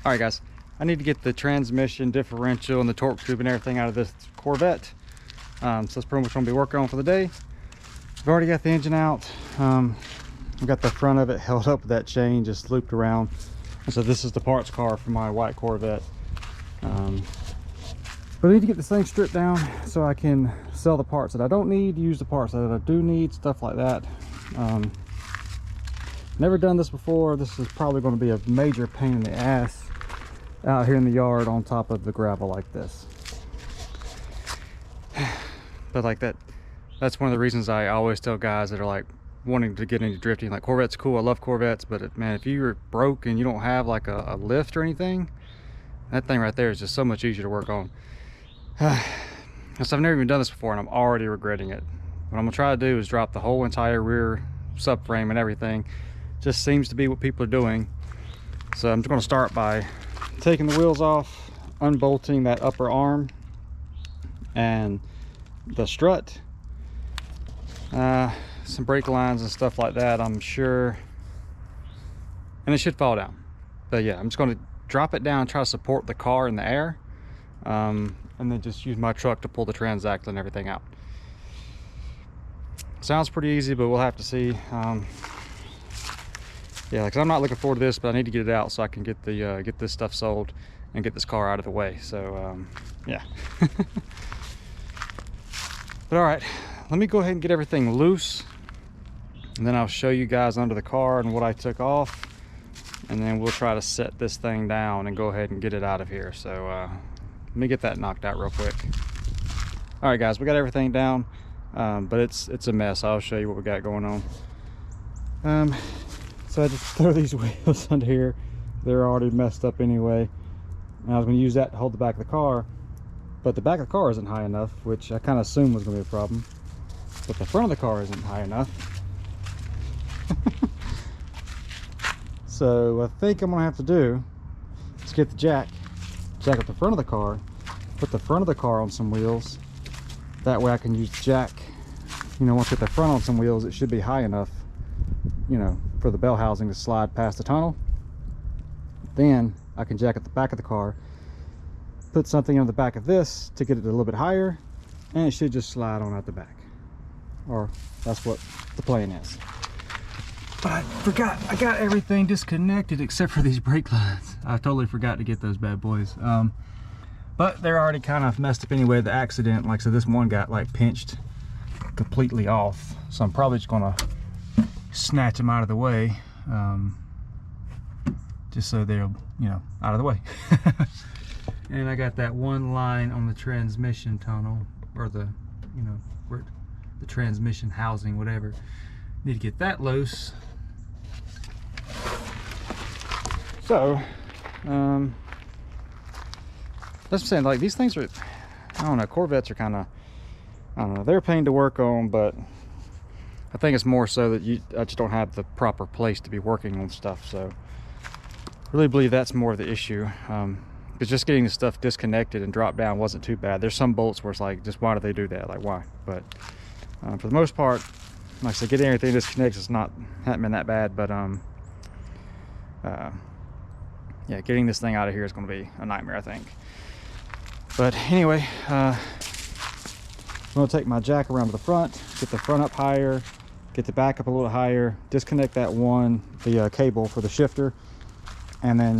All right, guys, I need to get the transmission, differential, and the torque tube and everything out of this Corvette. So that's pretty much what I'm gonna be working on for the day. I've already got the engine out. I've got the front of it held up with that chain just looped around. So this is the parts car for my white Corvette. But I need to get this thing stripped down so I can sell the parts that I don't need, use the parts that I do need, stuff like that. Never done this before. This is probably going to be a major pain in the ass out here in the yard on top of the gravel like this. But like that's one of the reasons I always tell guys that are like wanting to get into drifting, like Corvette's cool, I love Corvettes, but man, if you're broke and you don't have like a lift or anything, that thing right there is just so much easier to work on. So I've never even done this before and I'm already regretting it. What I'm gonna try to do is drop the whole entire rear subframe and everything. Just seems to be what people are doing. So I'm just gonna start by taking the wheels off, unbolting that upper arm and the strut, some brake lines and stuff like that, I'm sure, and it should fall down. But yeah, I'm just going to drop it down, try to support the car in the air, and then just use my truck to pull the transaxle and everything out. Sounds pretty easy, but we'll have to see. Yeah, because I'm not looking forward to this, but I need to get it out so I can get the get this stuff sold and get this car out of the way. So yeah. But all right, let me go ahead and get everything loose, and then I'll show you guys under the car and what I took off, and then we'll try to set this thing down and go ahead and get it out of here. So let me get that knocked out real quick. All right, guys, we got everything down, but it's a mess. I'll show you what we got going on. So I just throw these wheels under here. They're already messed up anyway. And I was going to use that to hold the back of the car, but the back of the car isn't high enough, which I kind of assumed was going to be a problem. But the front of the car isn't high enough. So what I think I'm going to have to do is get the jack up the front of the car, put the front of the car on some wheels. That way I can use the jack. You know, once I get the front on some wheels, it should be high enough, you know, for the bell housing to slide past the tunnel. Then I can jack at the back of the car, put something on the back of this to get it a little bit higher, and it should just slide on out the back. Or that's what the plan is. But I forgot, I got everything disconnected except for these brake lines. I totally forgot to get those bad boys. But they're already kind of messed up anyway. The accident, like I said, this one got like pinched completely off. So I'm probably just gonna snatch them out of the way, just so they're, you know, out of the way. And I got that one line on the transmission tunnel, or the, you know, where the transmission housing, whatever. Need to get that loose. So that's what I'm saying, like these things are, I don't know, Corvettes are kind of, I don't know, they're a pain to work on, but I think it's more so that I just don't have the proper place to be working on stuff. So I really believe that's more of the issue. But just getting the stuff disconnected and dropped down wasn't too bad. There's some bolts where it's like, just why do they do that? Like, why? But for the most part, like I said, getting everything disconnected hasn't been that bad. But yeah, getting this thing out of here is going to be a nightmare, I think. But anyway, I'm going to take my jack around to the front, get the front up higher, get the back up a little higher, disconnect the cable for the shifter, and then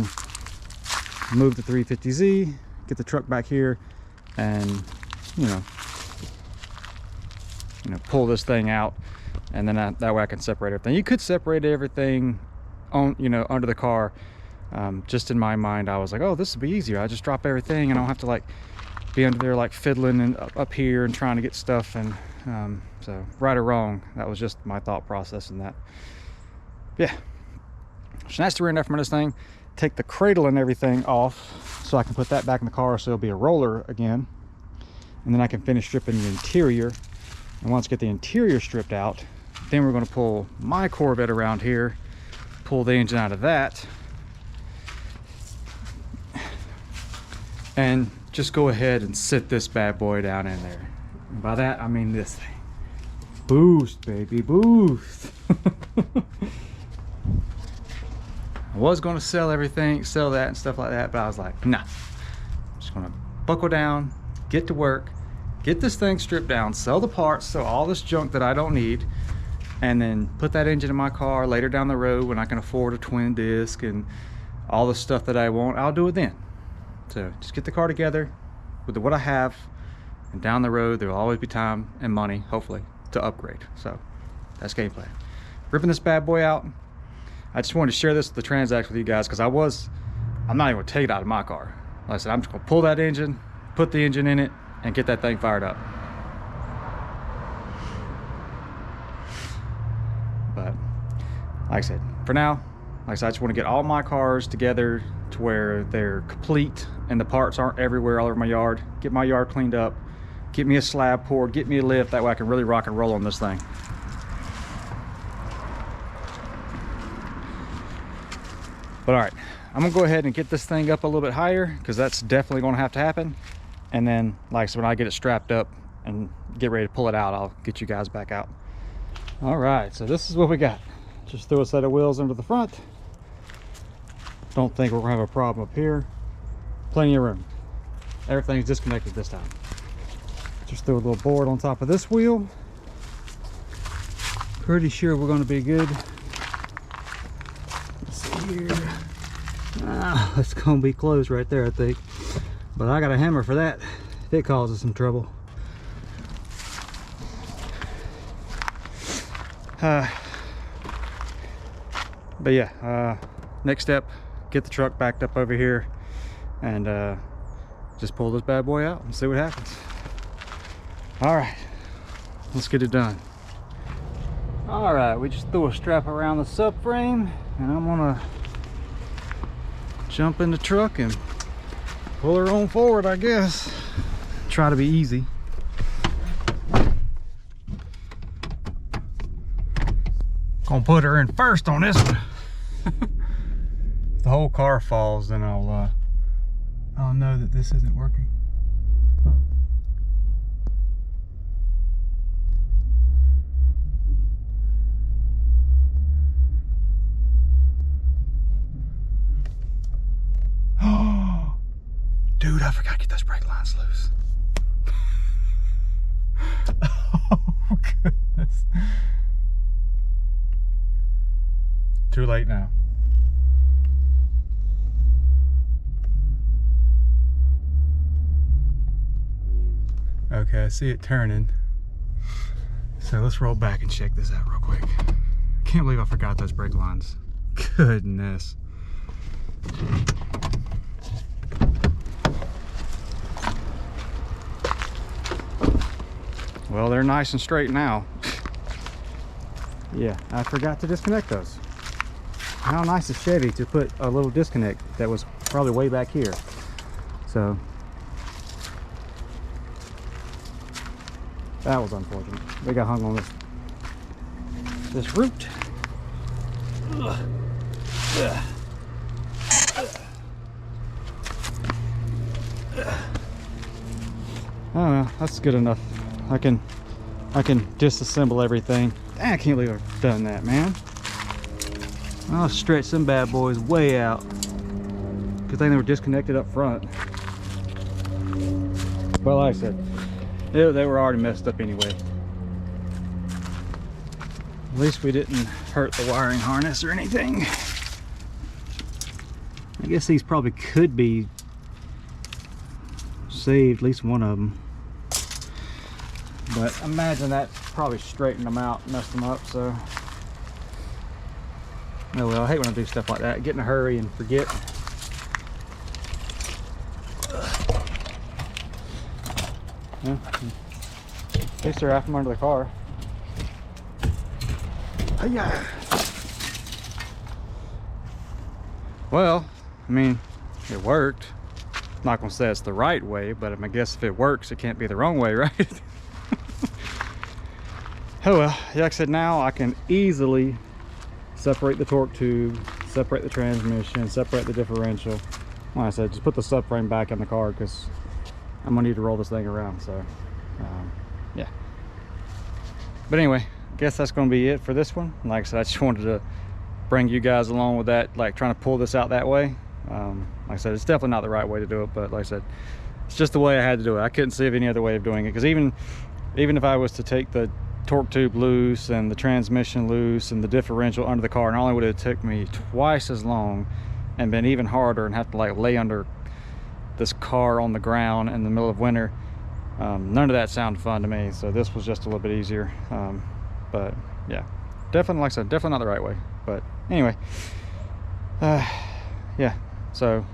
move the 350Z, get the truck back here, and you know, pull this thing out, and then that way I can separate everything. You could separate everything on, you know, under the car. Just in my mind, I was like, oh, this would be easier. I just drop everything and I don't have to like be under there like fiddling and up here and trying to get stuff. And so right or wrong, that was just my thought process in that. Yeah, so that's the rear end from this thing. Take the cradle and everything off so I can put that back in the car, so it'll be a roller again, and then I can finish stripping the interior. And once I get the interior stripped out, then we're going to pull my Corvette around here, pull the engine out of that, and just go ahead and sit this bad boy down in there. And by that I mean this thing. Boost, baby, boost. I was going to sell everything, sell that and stuff like that, but I was like, nah, I'm just gonna buckle down, get to work, get this thing stripped down, sell the parts, sell all this junk that I don't need, and then put that engine in my car later down the road when I can afford a twin disc and all the stuff that I want. I'll do it then. So just get the car together with what I have, and down the road there'll always be time and money, hopefully, to upgrade. So that's game plan. Ripping this bad boy out. I just wanted to share this with the transaxle with you guys, because I'm not even gonna take it out of my car. Like I said, I'm just gonna pull that engine, put the engine in it, and get that thing fired up. But like I said, for now, like I said, I just want to get all my cars together to where they're complete and the parts aren't everywhere all over my yard. Get my yard cleaned up, get me a slab poured, get me a lift, that way I can really rock and roll on this thing. But all right, I'm gonna go ahead and get this thing up a little bit higher, because that's definitely gonna have to happen. And then, like I said, when I get it strapped up and get ready to pull it out, I'll get you guys back out. All right, so this is what we got. Just threw a set of wheels under the front. Don't think we're gonna have a problem up here. Plenty of room. Everything's disconnected this time. Just threw a little board on top of this wheel. Pretty sure we're gonna be good. Let's see here. It's gonna be closed right there, I think. But I got a hammer for that if it causes some trouble. But yeah, next step, get the truck backed up over here and just pull this bad boy out and see what happens. All right, let's get it done. All right, we just threw a strap around the subframe, and I'm gonna jump in the truck and pull her on forward, I guess. Try to be easy. Gonna put her in first on this one. If the whole car falls, then I'll know that this isn't working. Dude, I forgot to get those brake lines loose. Oh, goodness. Too late now. Okay, I see it turning. So let's roll back and check this out real quick. Can't believe I forgot those brake lines. Goodness. Well, they're nice and straight now. Yeah, I forgot to disconnect those. How nice is Chevy to put a little disconnect that was probably way back here. So that was unfortunate. They got hung on this root. Ugh. Ugh. Oh well, that's good enough. I can disassemble everything. I can't believe I've done that, man. I'll stretch some bad boys way out. Good thing they were disconnected up front. Well, like I said, they were already messed up anyway. At least we didn't hurt the wiring harness or anything. I guess these probably could be saved, at least one of them. But imagine that probably straightened them out, messed them up, so. Oh well, I hate when I do stuff like that. Get in a hurry and forget. Yeah. At least they're out from under the car. Hi-ya. Well, I mean, it worked. I'm not gonna say it's the right way, but I guess if it works, it can't be the wrong way, right? Oh well, like I said, now I can easily separate the torque tube, separate the transmission, separate the differential. Like I said, just put the subframe back in the car because I'm gonna need to roll this thing around, so yeah. But anyway, I guess that's gonna be it for this one. Like I said, I just wanted to bring you guys along with that, like trying to pull this out that way. Like I said, it's definitely not the right way to do it, but like I said, it's just the way I had to do it. I couldn't see of any other way of doing it, because even if I was to take the torque tube loose and the transmission loose and the differential under the car, not only would it take me twice as long and been even harder and have to like lay under this car on the ground in the middle of winter, none of that sounded fun to me. So this was just a little bit easier. But yeah, definitely, like I said, definitely not the right way. But anyway, yeah, so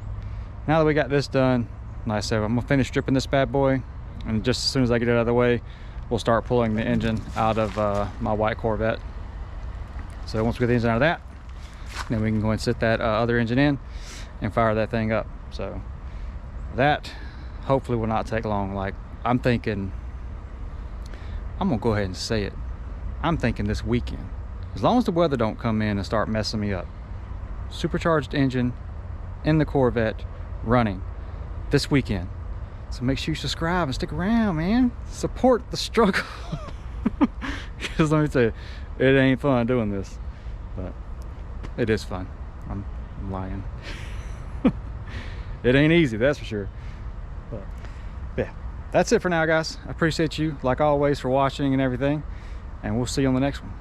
now that we got this done, like I said, I'm gonna finish stripping this bad boy, and just as soon as I get it out of the way, we'll start pulling the engine out of my white Corvette. So once we get the engine out of that, then we can go and sit that other engine in and fire that thing up. So that hopefully will not take long. Like, I'm thinking, I'm gonna go ahead and say it, I'm thinking this weekend, as long as the weather don't come in and start messing me up, supercharged engine in the Corvette running this weekend. So make sure you subscribe and stick around, man. Support the struggle. Because let me tell you, it ain't fun doing this, but it is fun. I'm lying. It ain't easy, that's for sure. But yeah, that's it for now, guys. I appreciate you, like always, for watching and everything, and we'll see you on the next one.